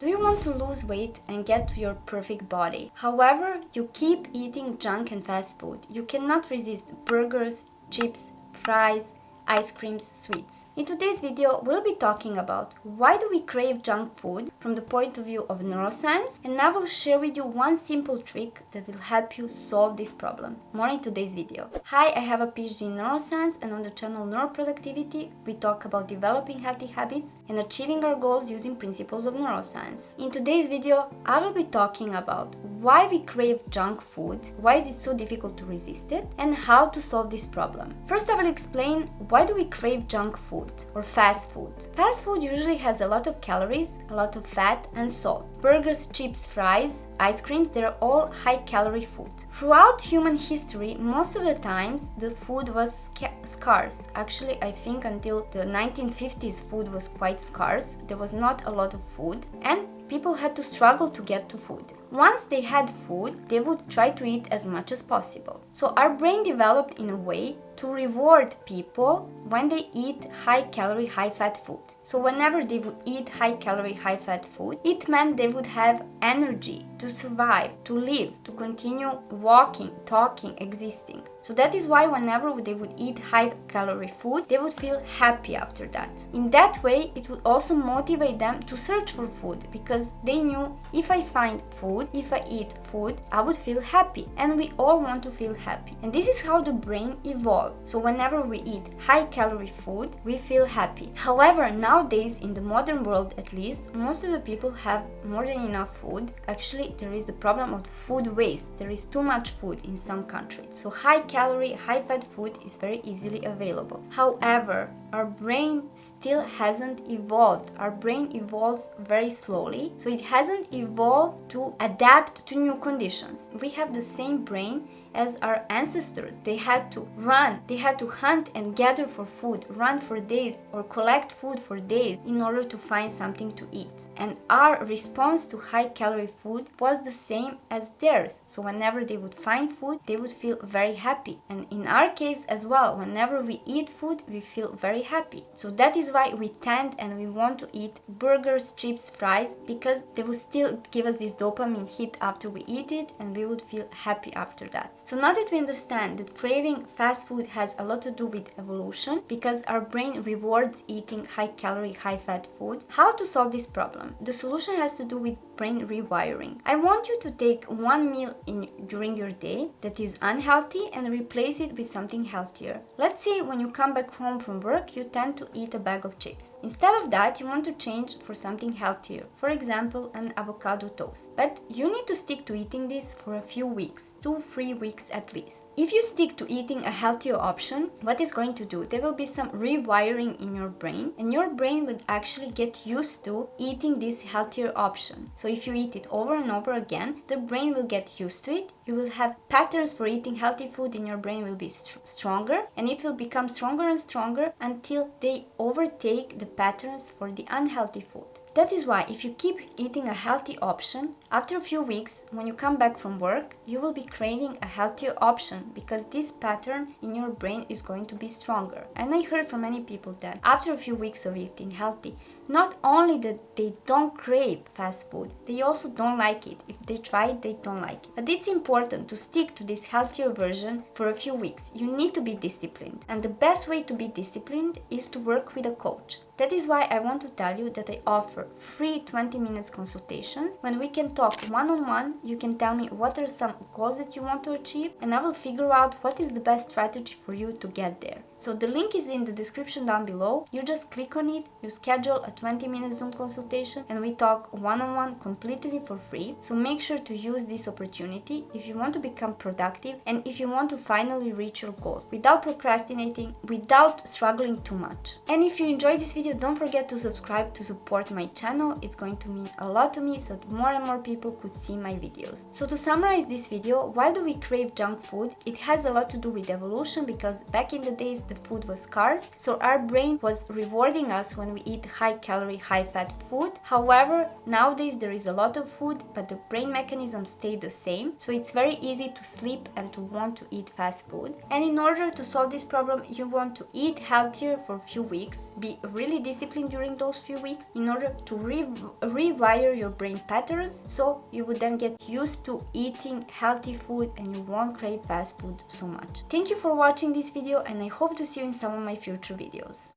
Do you want to lose weight and get to your perfect body? However, you keep eating junk and fast food. You cannot resist burgers, chips, fries, ice creams, sweets. In today's video, we'll be talking about why do we crave junk food from the point of view of neuroscience, and I will share with you one simple trick that will help you solve this problem. More in today's video. Hi, I have a PhD in neuroscience, and on the channel Neuroproductivity, we talk about developing healthy habits and achieving our goals using principles of neuroscience. In today's video, I will be talking about why we crave junk food, why is it so difficult to resist it, and how to solve this problem. First, I will explain why do we crave junk food or fast food. Fast food usually has a lot of calories, a lot of fat and salt. Burgers, chips, fries, ice creams, they're all high-calorie food. Throughout human history, most of the times the food was scarce. Actually, I think until the 1950s, food was quite scarce. There was not a lot of food, and people had to struggle to get to food. Once they had food, they would try to eat as much as possible. So our brain developed in a way to reward people when they eat high-calorie, high-fat food. So whenever they would eat high-calorie, high-fat food, it meant they would have energy to survive, to live, to continue walking, talking, existing. So that is why whenever they would eat high-calorie food, they would feel happy after that. In that way, it would also motivate them to search for food, because they knew if I find food, if I eat food, I would feel happy. And we all want to feel happy. And this is how the brain evolved. So whenever we eat high-calorie food, we feel happy. However, nowadays, in the modern world at least, most of the people have more than enough food. Actually, there is the problem of food waste. There is too much food in some countries. So high-calorie, high-fat food is very easily available. However, our brain still hasn't evolved. Our brain evolves very slowly. So it hasn't evolved to adapt to new conditions. We have the same brain as our ancestors. They had to run, they had to hunt and gather for food, run for days or collect food for days in order to find something to eat. And our response to high-calorie food was the same as theirs. So whenever they would find food, they would feel very happy. And in our case as well, whenever we eat food, we feel very happy. So that is why we tend and we want to eat burgers, chips, fries, because they will still give us this dopamine hit after we eat it, and we would feel happy after that. So now that we understand that craving fast food has a lot to do with evolution, because our brain rewards eating high-calorie, high-fat food, how to solve this problem? The solution has to do with brain rewiring. I want you to take one meal during your day that is unhealthy and replace it with something healthier. Let's say when you come back home from work, you tend to eat a bag of chips. Instead of that, you want to change for something healthier. For example, an avocado toast. But you need to stick to eating this for a few weeks, 2-3 weeks at least. If you stick to eating a healthier option, what is going to do? There will be some rewiring in your brain, and your brain will actually get used to eating this healthier option. So if you eat it over and over again, the brain will get used to it. You will have patterns for eating healthy food in your brain will be stronger, and it will become stronger and stronger until they overtake the patterns for the unhealthy food. That is why if you keep eating a healthy option, after a few weeks, when you come back from work, you will be craving a healthier option, because this pattern in your brain is going to be stronger. And I heard from many people that after a few weeks of eating healthy, not only that they don't crave fast food, they also don't like it. If they try it, they don't like it. But it's important to stick to this healthier version for a few weeks. You need to be disciplined. And the best way to be disciplined is to work with a coach. That is why I want to tell you that I offer free 20 minutes consultations. When we can talk one-on-one, you can tell me what are some goals that you want to achieve, and I will figure out what is the best strategy for you to get there. So the link is in the description down below. You just click on it, you schedule a 20-minute Zoom consultation, and we talk one-on-one completely for free. So make sure to use this opportunity if you want to become productive and if you want to finally reach your goals without procrastinating, without struggling too much. And if you enjoyed this video, don't forget to subscribe to support my channel. It's going to mean a lot to me so that more and more people could see my videos. So to summarize this video, why do we crave junk food? It has a lot to do with evolution, because back in the days the food was scarce, so our brain was rewarding us when we eat high-calorie, high-fat food. However, nowadays there is a lot of food, but the brain mechanisms stay the same, so it's very easy to sleep and to want to eat fast food. And in order to solve this problem, you want to eat healthier for a few weeks, be really really disciplined during those few weeks in order to rewire your brain patterns, so you would then get used to eating healthy food and you won't crave fast food so much. Thank you for watching this video, and I hope to see you in some of my future videos.